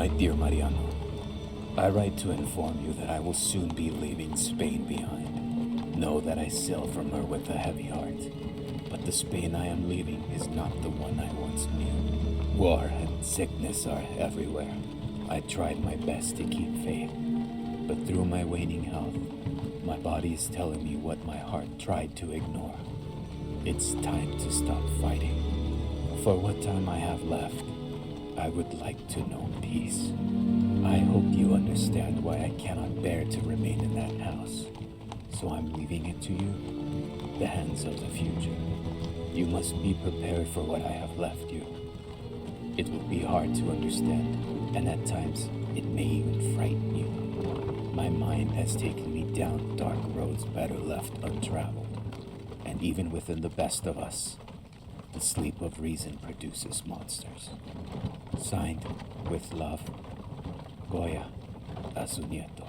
My dear Mariano, I write to inform you that I will soon be leaving Spain behind. Know that I sail from her with a heavy heart, but the Spain I am leaving is not the one I once knew. War and sickness are everywhere. I tried my best to keep faith, but through my waning health, my body is telling me what my heart tried to ignore. It's time to stop fighting. For what time I have left, I would like to know peace. I hope you understand why I cannot bear to remain in that house. So I'm leaving it to you, the hands of the future. You must be prepared for what I have left you. It will be hard to understand, and at times it may even frighten you. My mind has taken me down dark roads better left untraveled, and even within the best of us, the sleep of reason produces monsters. Signed, with love, Goya, a su nieto.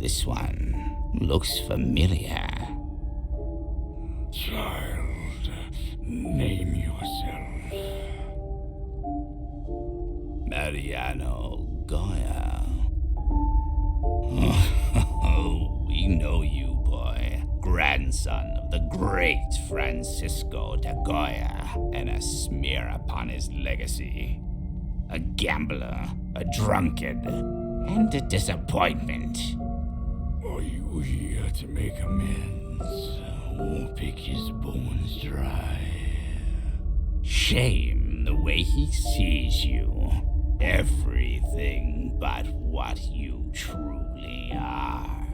This one looks familiar. Child, name yourself. Mariano Goya. We know you, boy. Grandson of the great Francisco de Goya, and a smear upon his legacy. A gambler, a drunkard, and a disappointment. Are you here to make amends, or pick his bones dry? Shame the way he sees you. Everything but what you truly are.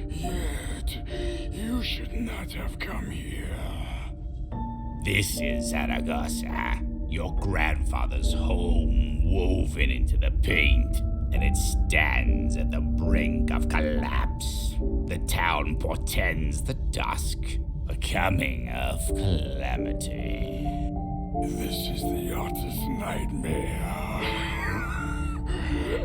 Yet, you should not have come here. This is Zaragoza, your grandfather's home woven into the paint, and it stands at the brink of collapse. The town portends the dusk, a coming of calamity. This is the artist's nightmare.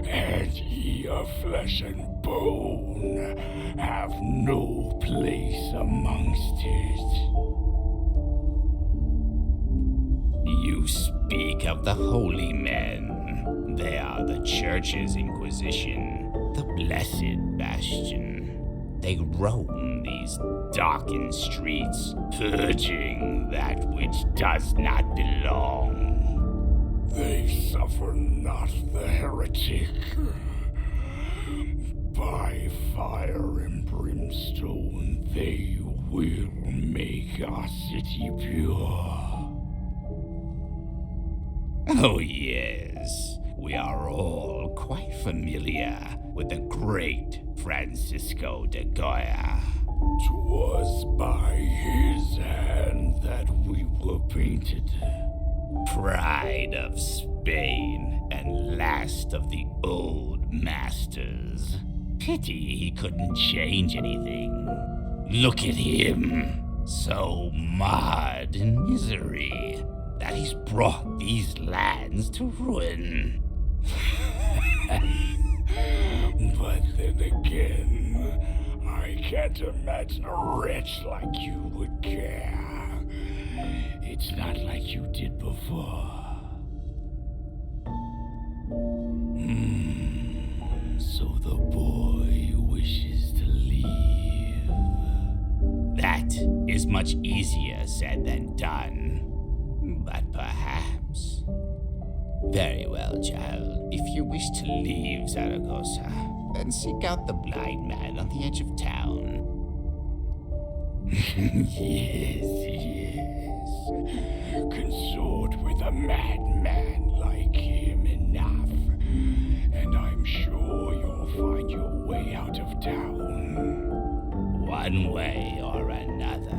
And ye of flesh and bone have no place amongst it. You speak of the holy men. They are the church's inquisition, the blessed bastion. They roam these darkened streets, purging that which does not belong. They suffer not the heretic. By fire and brimstone they will make our city pure. Oh yes, we are all quite familiar with the great Francisco de Goya. 'Twas by his hand that we were painted. Pride of Spain and last of the old masters. Pity he couldn't change anything. Look at him, so marred in misery that he's brought these lands to ruin. But then again, I can't imagine a wretch like you would care. It's not like you did before. So the boy wishes to leave. That is much easier said than done. But perhaps. Very well, child. If you wish to leave Zaragoza, then seek out the blind man on the edge of town. Yes. Consort with a madman like him enough, and I'm sure you'll find your way out of town. One way or another.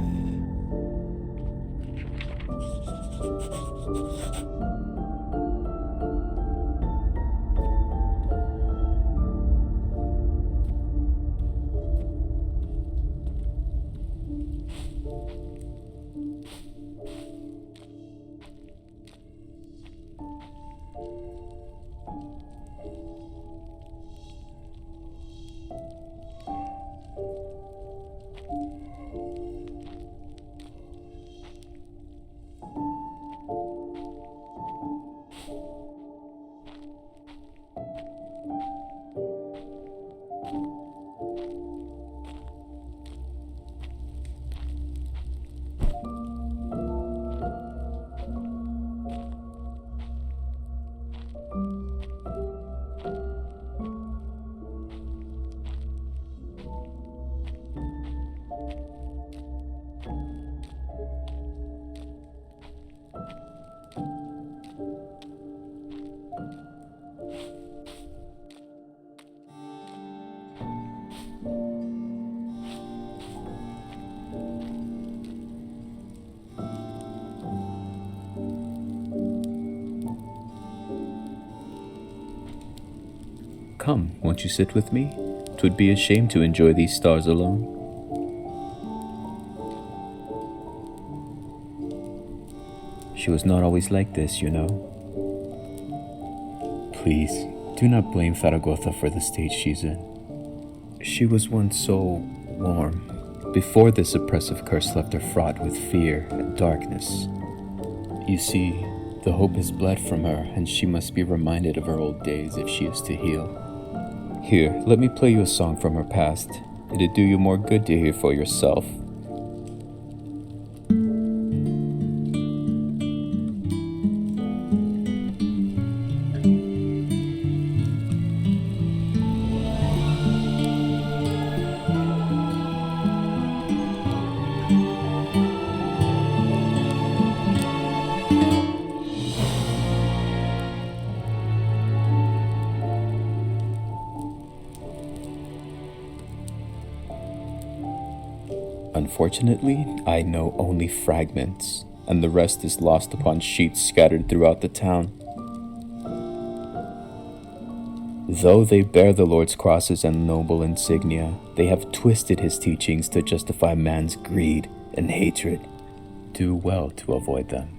Come, won't you sit with me? 'Twould be a shame to enjoy these stars alone. She was not always like this, you know. Please, do not blame Zaragoza for the state she's in. She was once so warm, before this oppressive curse left her fraught with fear and darkness. You see, the hope has bled from her, and she must be reminded of her old days if she is to heal. Here, let me play you a song from her past. It'd do you more good to hear for yourself. Unfortunately, I know only fragments, and the rest is lost upon sheets scattered throughout the town. Though they bear the Lord's crosses and noble insignia, they have twisted his teachings to justify man's greed and hatred. Do well to avoid them.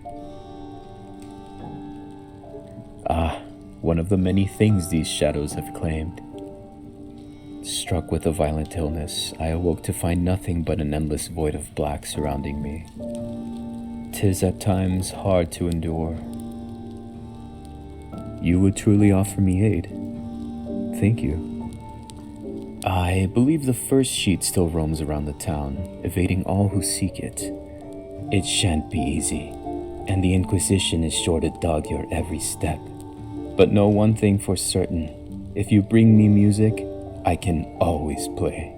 One of the many things these shadows have claimed. Struck with a violent illness, I awoke to find nothing but an endless void of black surrounding me. 'Tis at times hard to endure. You would truly offer me aid. Thank you. I believe the first sheet still roams around the town, evading all who seek it. It shan't be easy, and the Inquisition is sure to dog your every step. But know one thing for certain, if you bring me music, I can always play.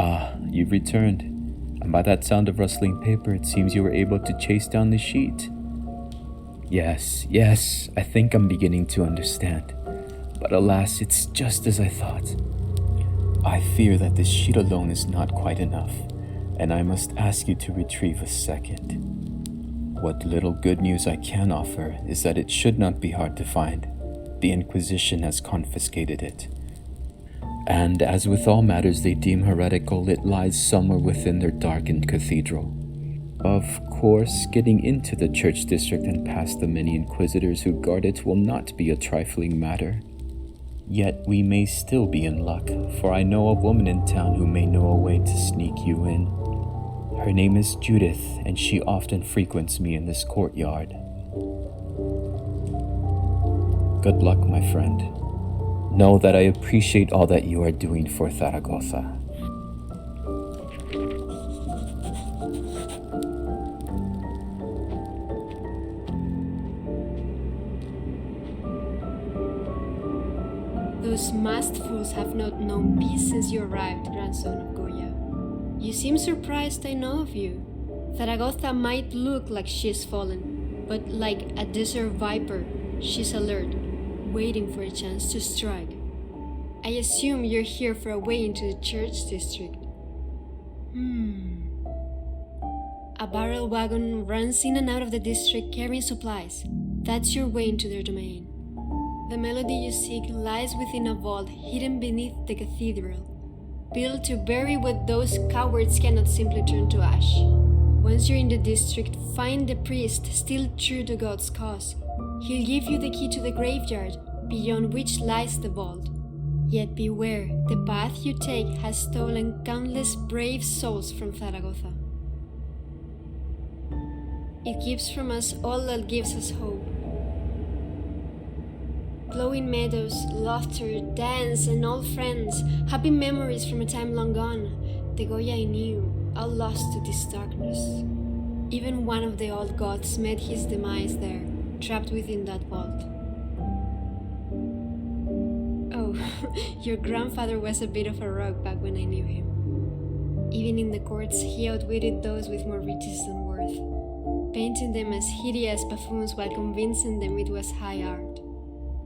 Ah, you've returned. And by that sound of rustling paper, it seems you were able to chase down the sheet. Yes, I think I'm beginning to understand. But alas, it's just as I thought. I fear that this sheet alone is not quite enough, and I must ask you to retrieve a second. What little good news I can offer is that it should not be hard to find. The Inquisition has confiscated it. And as with all matters they deem heretical, it lies somewhere within their darkened cathedral. Of course, getting into the church district and past the many inquisitors who guard it will not be a trifling matter. Yet we may still be in luck, for I know a woman in town who may know a way to sneak you in. Her name is Judith, and she often frequents me in this courtyard. Good luck, my friend. Know that I appreciate all that you are doing for Zaragoza. Those masked fools have not known peace since you arrived, grandson of Goya. You seem surprised I know of you. Zaragoza might look like she's fallen, but like a desert viper, she's alert, waiting for a chance to strike. I assume you're here for a way into the church district. A barrel wagon runs in and out of the district carrying supplies. That's your way into their domain. The melody you seek lies within a vault hidden beneath the cathedral, built to bury what those cowards cannot simply turn to ash. Once you're in the district, find the priest still true to God's cause. He'll give you the key to the graveyard, beyond which lies the vault. Yet beware, the path you take has stolen countless brave souls from Zaragoza. It keeps from us all that gives us hope. Glowing meadows, laughter, dance, and old friends, happy memories from a time long gone. The Goya I knew, all lost to this darkness. Even one of the old gods met his demise there, trapped within that vault. Oh, your grandfather was a bit of a rogue back when I knew him. Even in the courts, he outwitted those with more riches than worth, painting them as hideous buffoons while convincing them it was high art.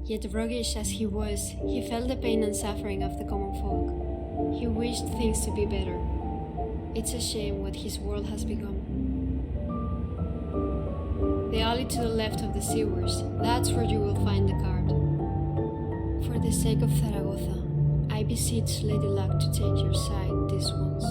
Yet roguish as he was, he felt the pain and suffering of the common folk. He wished things to be better. It's a shame what his world has become. The alley to the left of the sewers, that's where you will find the card. For the sake of Zaragoza, I beseech Lady Luck to take your side this once.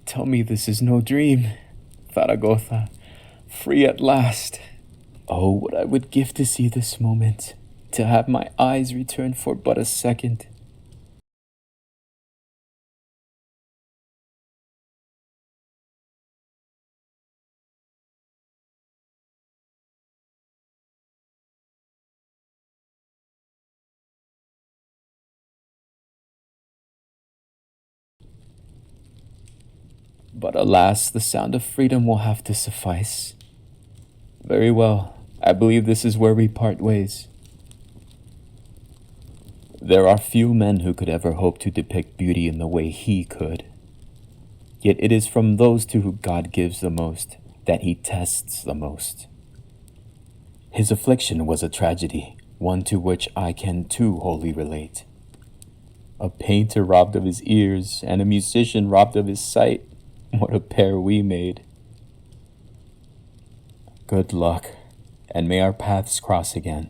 Tell me this is no dream. Zaragoza, free at last. Oh, what I would give to see this moment, to have my eyes return for but a second. But alas, the sound of freedom will have to suffice. Very well, I believe this is where we part ways. There are few men who could ever hope to depict beauty in the way he could. Yet it is from those to whom God gives the most that he tests the most. His affliction was a tragedy, one to which I can too wholly relate. A painter robbed of his ears, and a musician robbed of his sight. What a pair we made. Good luck, and may our paths cross again.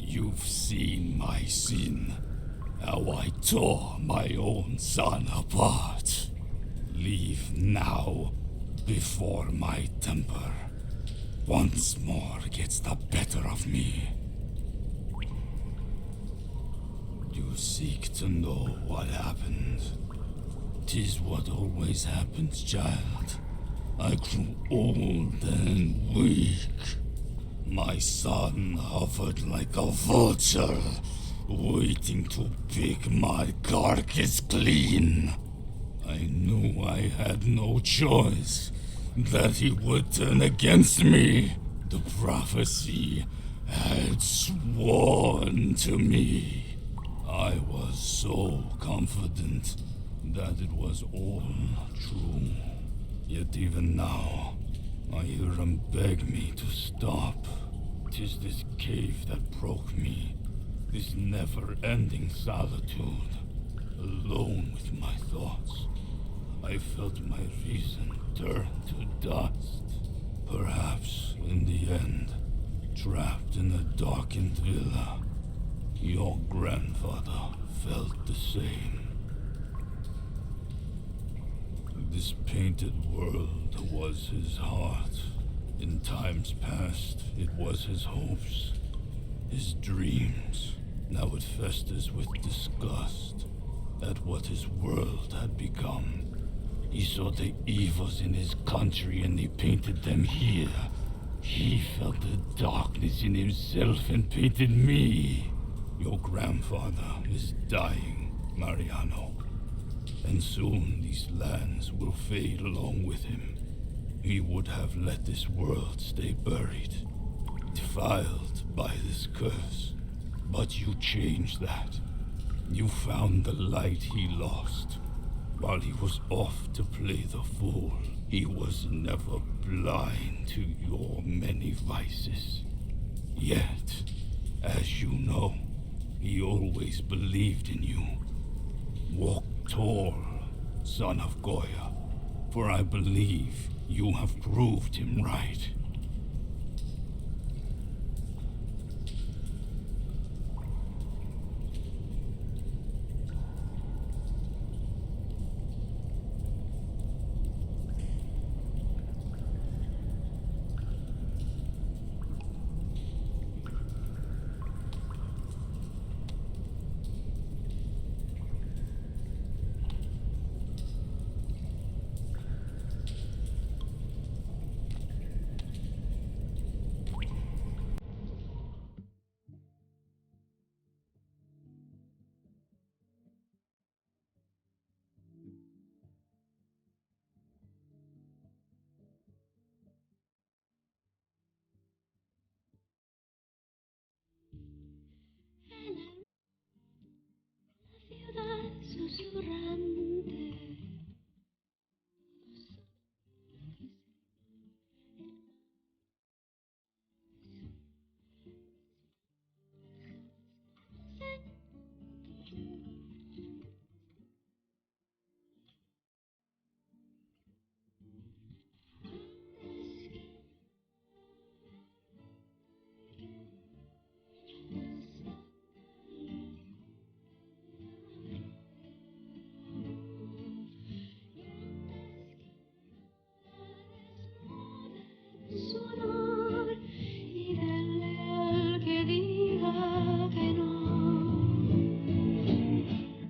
You've seen my sin, how I tore my own son apart. Leave now, before my temper once more gets the better of me. You seek to know what happened. 'Tis what always happens, child. I grew old and weak. My son hovered like a vulture, waiting to pick my carcass clean. I knew I had no choice, that he would turn against me. The prophecy had sworn to me. I was so confident that it was all true. Yet even now, I hear him beg me to stop. 'Tis this cave that broke me, this never-ending solitude. Alone with my thoughts, I felt my reason turn to dust. Perhaps, in the end, trapped in a darkened villa, your grandfather felt the same. This painted world was his heart. In times past, it was his hopes, his dreams. Now it festers with disgust at what his world had become. He saw the evils in his country and he painted them here. He felt the darkness in himself and painted me. Your grandfather is dying, Mariano. And soon these lands will fade along with him. He would have let this world stay buried, defiled by this curse. But you changed that. You found the light he lost. While he was off to play the fool, he was never blind to your many vices. Yet, as you know, he always believed in you. Walk tall, son of Goya, for I believe you have proved him right.